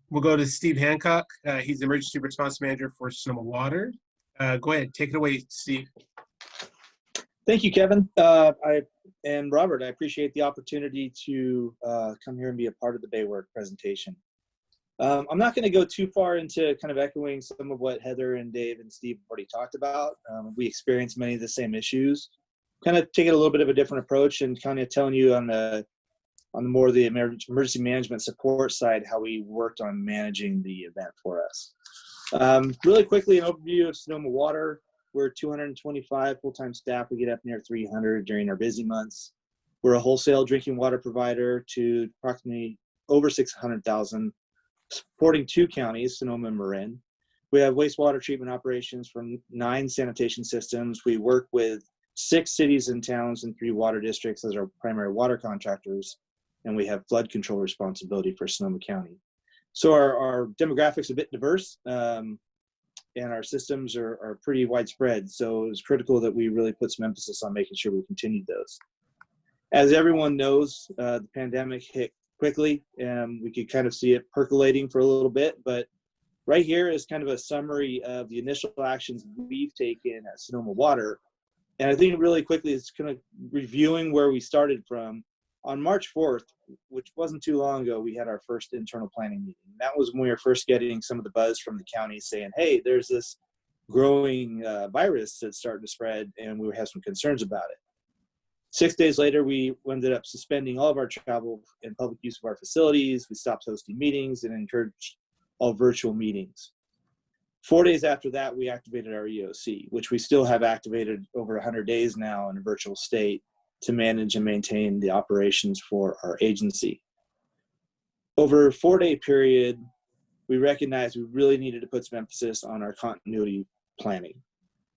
We'll go to Steve Hancock. He's the Emergency Response Manager for Sonoma Water. Go ahead, take it away, Steve. Thank you, Kevin. And Robert, I appreciate the opportunity to come here and be a part of the BAYWORK presentation. I'm not going to go too far into kind of echoing some of what Heather and Dave and Steve already talked about. We experienced many of the same issues. Kind of taking a little bit of a different approach and kind of telling you on the more of the emergency management support side how we worked on managing the event for us. Really quickly, an overview of Sonoma Water. We're 225 full-time staff. We get up near 300 during our busy months. We're a wholesale drinking water provider to approximately over 600,000, supporting 2 counties, Sonoma and Marin. We have wastewater treatment operations from 9 sanitation systems. We work with 6 cities and towns and 3 water districts as our primary water contractors. And we have flood control responsibility for Sonoma County. So our demographics are a bit diverse, and our systems are pretty widespread. So it was critical that we really put some emphasis on making sure we continued those. As everyone knows, the pandemic hit quickly, and we could kind of see it percolating for a little bit. But right here is kind of a summary of the initial actions we've taken at Sonoma Water. And I think really quickly, it's kind of reviewing where we started from. On March 4th, which wasn't too long ago, we had our first internal planning meeting. That was when we were first getting some of the buzz from the county saying, hey, there's this growing virus that's starting to spread, and we have some concerns about it. 6 days later, we ended up suspending all of our travel and public use of our facilities. We stopped hosting meetings and encouraged all virtual meetings. 4 days after that, we activated our EOC, which we still have activated over 100 days now in a virtual state to manage and maintain the operations for our agency. Over a 4-day period, we recognized we really needed to put some emphasis on our continuity planning.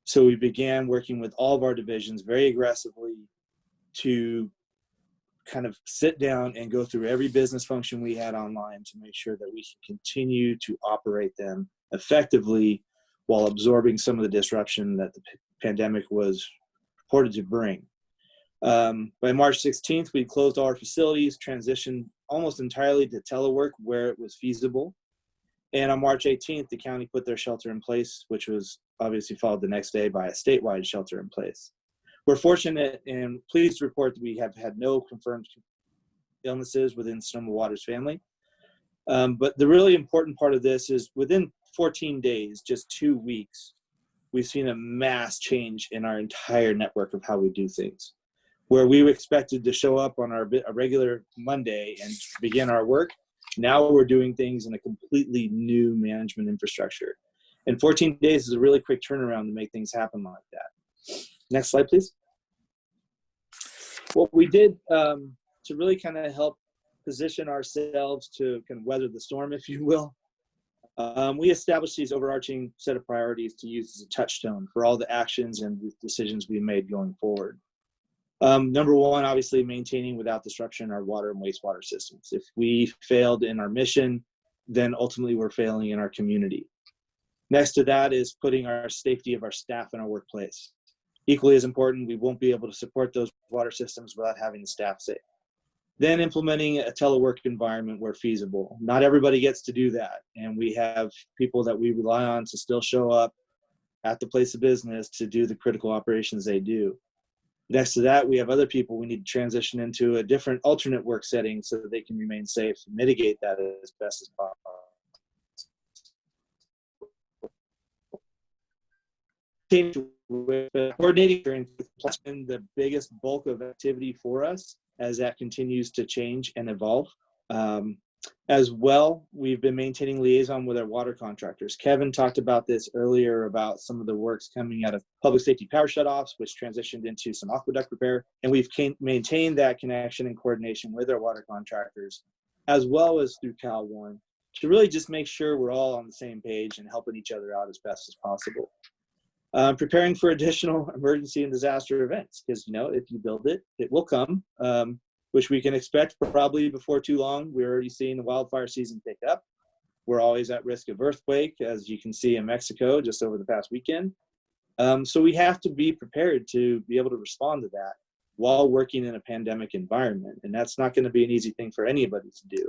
So we began working with all of our divisions very aggressively to kind of sit down and go through every business function we had online to make sure that we can continue to operate them effectively while absorbing some of the disruption that the pandemic was reported to bring. By March 16th, we closed all our facilities, transitioned almost entirely to telework where it was feasible. And on March 18th, the county put their shelter in place, which was obviously followed the next day by a statewide shelter in place. We're fortunate and pleased to report that we have had no confirmed illnesses within Sonoma Water's family. But the really important part of this is within 14 days, just 2 weeks, we've seen a mass change in our entire network of how we do things. Where we were expected to show up on a regular Monday and begin our work, now we're doing things in a completely new management infrastructure. And 14 days is a really quick turnaround to make things happen like that. Next slide, please. What we did to really kind of help position ourselves to kind of weather the storm, if you will, we established these overarching set of priorities to use as a touchstone for all the actions and decisions we made going forward. Number one, obviously maintaining without disruption our water and wastewater systems. If we failed in our mission, then ultimately we're failing in our community. Next to that is putting our safety of our staff in our workplace. Equally as important, we won't be able to support those water systems without having the staff safe. Then implementing a telework environment where feasible. Not everybody gets to do that, and we have people that we rely on to still show up at the place of business to do the critical operations they do. Next to that, we have other people we need to transition into a different alternate work setting so that they can remain safe and mitigate that as best as possible. Coordinating during the biggest bulk of activity for us as that continues to change and evolve. As well, we've been maintaining liaison with our water contractors. Kevin talked about this earlier about some of the works coming out of public safety power shutoffs, which transitioned into some aqueduct repair. And we've maintained that connection and coordination with our water contractors, as well as through Cal One, to really just make sure we're all on the same page and helping each other out as best as possible. Preparing for additional emergency and disaster events, because, you know, if you build it, it will come. Which we can expect probably before too long. We're already seeing the wildfire season pick up. We're always at risk of earthquake, as you can see in Mexico just over the past weekend. So we have to be prepared to be able to respond to that while working in a pandemic environment. And that's not going to be an easy thing for anybody to do.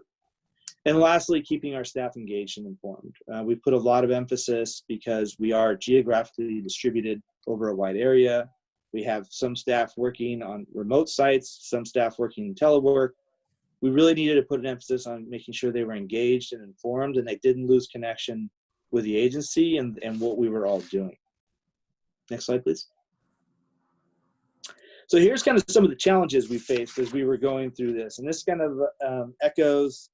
And lastly, keeping our staff engaged and informed. We put a lot of emphasis because we are geographically distributed over a wide area. We have some staff working on remote sites, some staff working in telework. We really needed to put an emphasis on making sure they were engaged and informed and they didn't lose connection with the agency and what we were all doing. Next slide, please. So here's kind of some of the challenges we faced as we were going through this. And this kind of echoes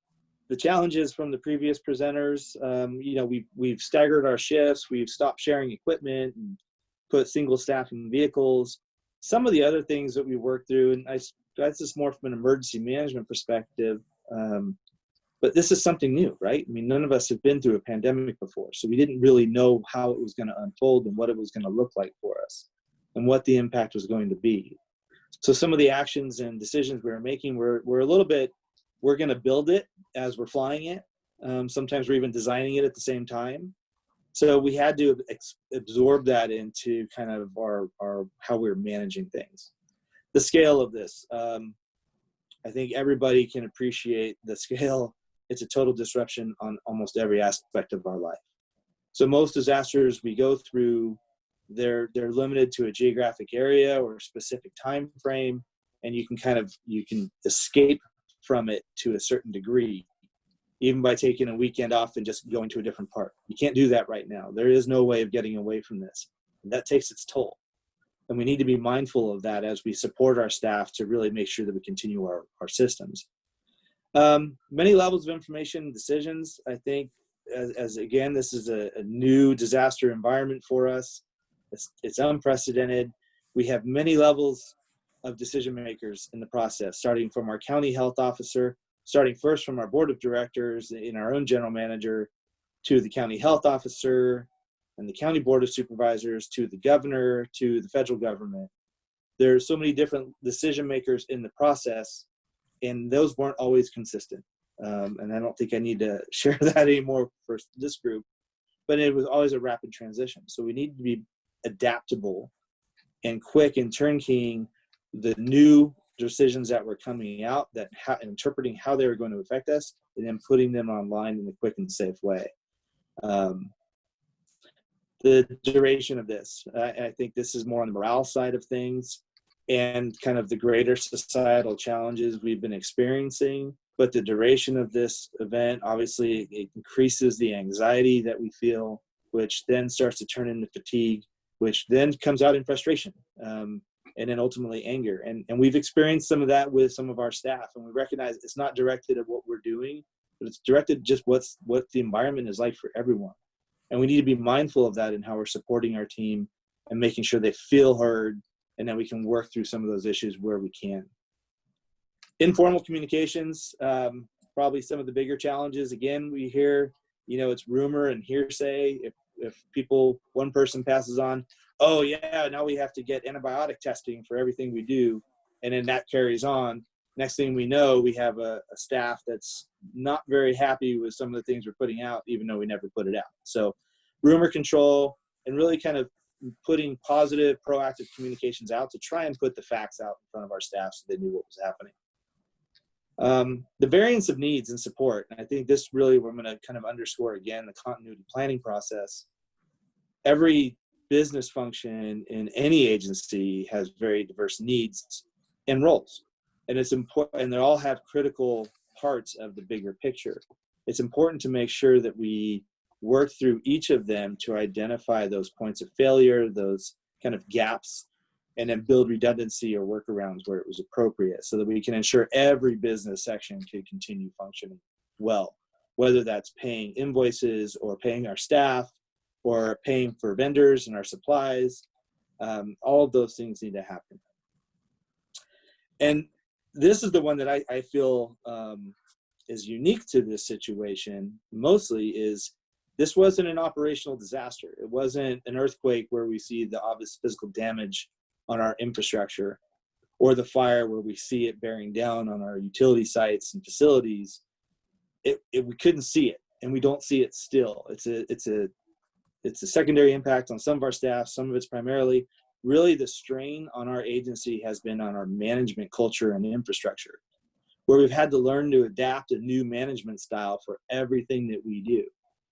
the challenges from the previous presenters. You know, we've staggered our shifts, we've stopped sharing equipment and put single staff in vehicles. Some of the other things that we worked through, and that's just more from an emergency management perspective, but this is something new, right? I mean, none of us have been through a pandemic before, so we didn't really know how it was going to unfold and what it was going to look like for us and what the impact was going to be. So some of the actions and decisions we were making were a little bit, we're going to build it as we're flying it. Sometimes we're even designing it at the same time. So we had to absorb that into kind of our how we're managing things. The scale of this, I think everybody can appreciate the scale. It's a total disruption on almost every aspect of our life. So most disasters we go through, they're limited to a geographic area or a specific time frame, and you can escape from it to a certain degree, even by taking a weekend off and just going to a different park. You can't do that right now. There is no way of getting away from this. That takes its toll. And we need to be mindful of that as we support our staff to really make sure that we continue our systems. Many levels of information and decisions. I think, as again, this is a new disaster environment for us. It's unprecedented. We have many levels of decision makers in the process, starting from our county health officer, starting first from our board of directors and our own general manager, to the county health officer and the county board of supervisors, to the governor, to the federal government. There's so many different decision makers in the process, and those weren't always consistent. And I don't think I need to share that anymore for this group, but it was always a rapid transition. So we need to be adaptable and quick in turnkeying the new decisions that were coming out, interpreting how they were going to affect us, and then putting them online in a quick and safe way. The duration of this, I think this is more on the morale side of things and kind of the greater societal challenges we've been experiencing. But the duration of this event, obviously, it increases the anxiety that we feel, which then starts to turn into fatigue, which then comes out in frustration, and then ultimately anger. And we've experienced some of that with some of our staff, and we recognize it's not directed at what we're doing, but it's directed just what the environment is like for everyone. And we need to be mindful of that in how we're supporting our team and making sure they feel heard, and that we can work through some of those issues where we can. Informal communications, probably some of the bigger challenges. Again, we hear, it's rumor and hearsay. If one person passes on, oh yeah, now we have to get antibiotic testing for everything we do, and then that carries on. Next thing we know, we have a staff that's not very happy with some of the things we're putting out, even though we never put it out. So rumor control and really kind of putting positive, proactive communications out to try and put the facts out in front of our staff so they knew what was happening. The variance of needs and support. And I think this really, we're going to kind of underscore again, the continuity planning process. Every business function in any agency has very diverse needs and roles. And it's important, and they all have critical parts of the bigger picture. It's important to make sure that we work through each of them to identify those points of failure, those kind of gaps, and then build redundancy or workarounds where it was appropriate so that we can ensure every business section can continue functioning well, whether that's paying invoices or paying our staff or paying for vendors and our supplies. All of those things need to happen. And this is the one that I feel is unique to this situation mostly is this wasn't an operational disaster. It wasn't an earthquake where we see the obvious physical damage on our infrastructure, or the fire where we see it bearing down on our utility sites and facilities. We couldn't see it, and we don't see it still. It's a secondary impact on some of our staff. Some of it's primarily really the strain on our agency has been on our management culture and infrastructure. where we've had to learn to adapt a new management style for everything that we do,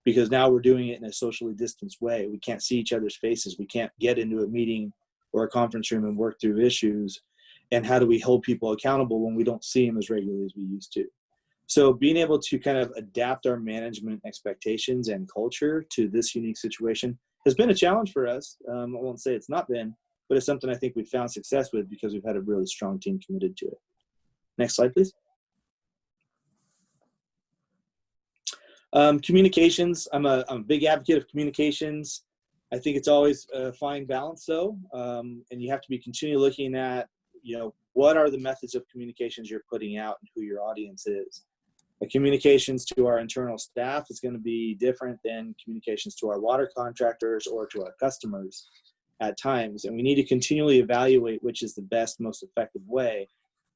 because now we're doing it in a socially distanced way. We can't see each other's faces. We can't get into a meeting or a conference room and work through issues. And how do we hold people accountable when we don't see them as regularly as we used to? So being able to kind of adapt our management expectations and culture to this unique situation has been a challenge for us. I won't say it's not been, but it's something I think we've found success with because we've had a really strong team committed to it. Next slide, please. Communications. I'm a big advocate of communications. I think it's always a fine balance, though, and you have to be continually looking at, what are the methods of communications you're putting out and who your audience is. The communications to our internal staff is going to be different than communications to our water contractors or to our customers at times, and we need to continually evaluate which is the best, most effective way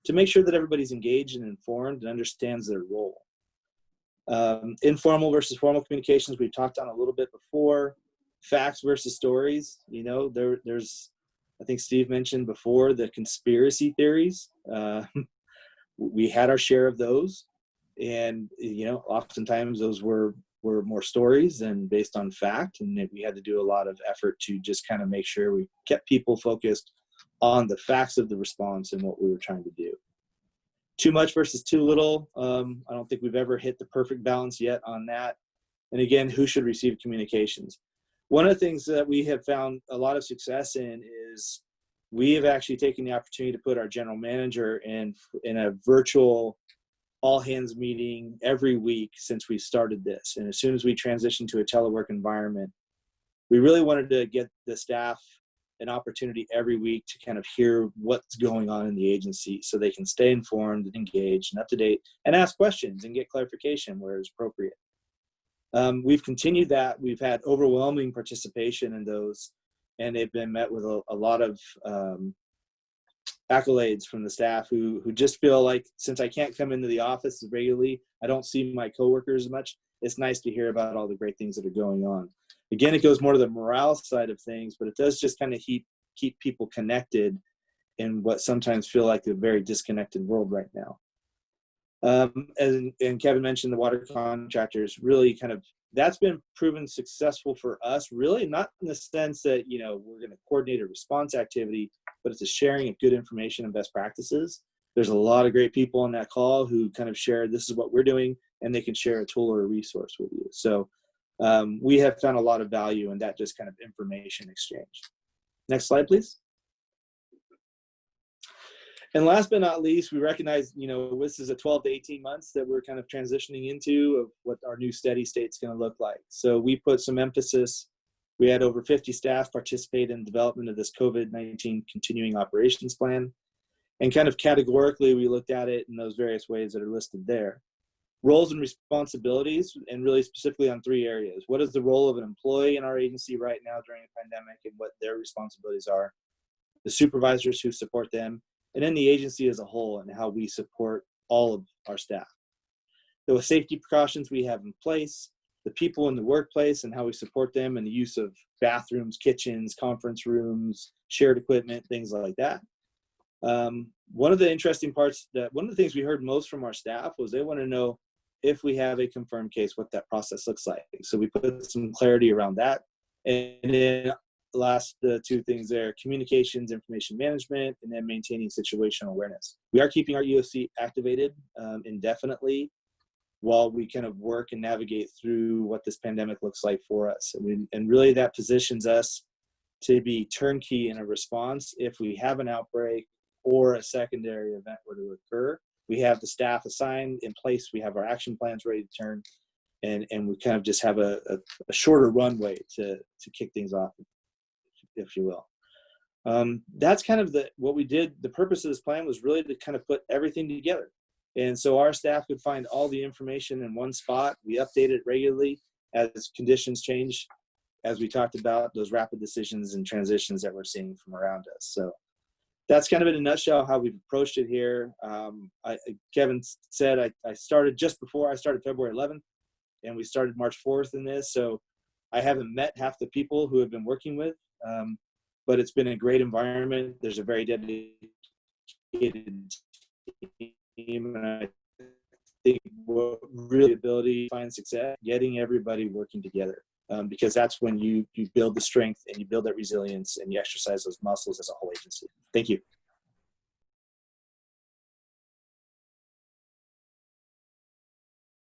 to make sure that everybody's engaged and informed and understands their role. Informal versus formal communications, we've talked on a little bit before. Facts versus stories. There's, I think Steve mentioned before, the conspiracy theories. We had our share of those, and oftentimes those were more stories than based on fact, and we had to do a lot of effort to just kind of make sure we kept people focused on the facts of the response and what we were trying to do. Too much versus too little. I don't think we've ever hit the perfect balance yet on that. And again, who should receive communications? One of the things that we have found a lot of success in is we have actually taken the opportunity to put our general manager in a virtual all hands meeting every week since we started this. And as soon as we transitioned to a telework environment, we really wanted to get the staff an opportunity every week to kind of hear what's going on in the agency so they can stay informed and engaged and up to date and ask questions and get clarification where it's appropriate. We've continued that. We've had overwhelming participation in those, and they've been met with a lot of accolades from the staff who just feel like, since I can't come into the office regularly, I don't see my coworkers as much, it's nice to hear about all the great things that are going on. Again, it goes more to the morale side of things, but it does just kind of keep people connected in what sometimes feel like a very disconnected world right now. And Kevin mentioned the water contractors, really kind of, that's been proven successful for us, really not in the sense that, we're going to coordinate a response activity, but it's a sharing of good information and best practices. There's a lot of great people on that call who kind of share, this is what we're doing, and they can share a tool or a resource with you. So we have found a lot of value in that just kind of information exchange. Next slide, please. And last but not least, we recognize, this is a 12 to 18 months that we're kind of transitioning into of what our new steady state's going to look like. So we put some emphasis. We had over 50 staff participate in development of this COVID-19 continuing operations plan. And kind of categorically, we looked at it in those various ways that are listed there. Roles and responsibilities, and really specifically on 3 areas. What is the role of an employee in our agency right now during a pandemic and what their responsibilities are? The supervisors who support them, and then the agency as a whole and how we support all of our staff. The safety precautions we have in place, the people in the workplace and how we support them, and the use of bathrooms, kitchens, conference rooms, shared equipment, things like that. One of the interesting parts, one of the things we heard most from our staff was they want to know if we have a confirmed case, what that process looks like. So we put some clarity around that. And then the 2 things there, communications, information management, and then maintaining situational awareness. We are keeping our EOC activated indefinitely while we kind of work and navigate through what this pandemic looks like for us. And really that positions us to be turnkey in a response if we have an outbreak or a secondary event were to occur. We have the staff assigned in place. We have our action plans ready to turn, and we kind of just have a shorter runway to kick things off, if you will. That's kind of what we did. The purpose of this plan was really to kind of put everything together. And so our staff could find all the information in one spot. We update it regularly as conditions change, as we talked about, those rapid decisions and transitions that we're seeing from around us. So that's kind of in a nutshell how we've approached it here. Kevin said I started just before I started February 11th, and we started March 4th in this. So I haven't met half the people who have been working with, but it's been a great environment. There's a very dedicated team, and I think what really ability to find success, getting everybody working together, because that's when you build the strength and you build that resilience and you exercise those muscles as a whole agency. Thank you.